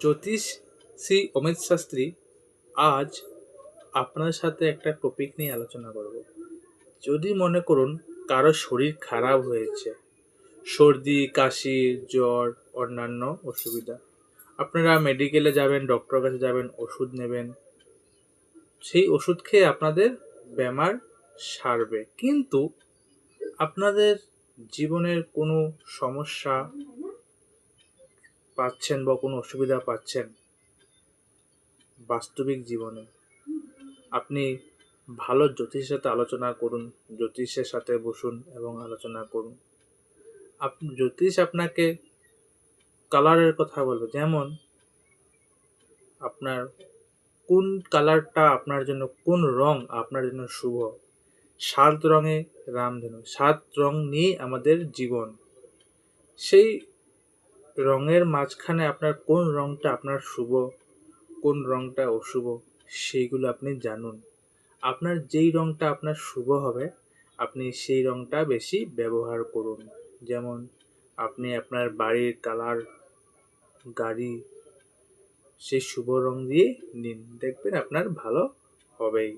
জ্যোতিষ শ্রী অমিত শাস্ত্রী আজ আপনার সাথে একটা টপিক নিয়ে আলোচনা করব। যদি মনে করুন কারো শরীর খারাপ হয়েছে, সর্দি, কাশি, জ্বর, অন্যান্য অসুবিধা, আপনারা মেডিকেলে যাবেন, ডক্টরের কাছে যাবেন, ওষুধ নেবেন, সেই ওষুধ খেয়ে আপনাদের বেমার সারবে। কিন্তু আপনাদের জীবনের কোনো সমস্যা পাচ্ছেন বা কোনো অসুবিধা পাচ্ছেন বাস্তবিক জীবনে, আপনি ভালো জ্যোতিষের সাথে আলোচনা করুন, জ্যোতিষের সাথে বসুন এবং আলোচনা করুন। জ্যোতিষ আপনাকে কালারের কথা বলবে, যেমন আপনার কোন কালারটা আপনার জন্য, কোন রং আপনার জন্য শুভ। 7 রঙে রামধনু, 7 রং নিয়ে আমাদের জীবন। সেই রঙের মাঝখানে আপনার কোন রংটা আপনার শুভ, কোন রংটা অশুভ, সেইগুলো আপনি জানুন। আপনার যেই রংটা আপনার শুভ হবে, আপনি সেই রংটা বেশি ব্যবহার করুন। যেমন আপনি আপনার বাড়ির কালার, গাড়ি, সেই শুভ রং দিয়ে নিন, দেখবেন আপনার ভালো হবেই।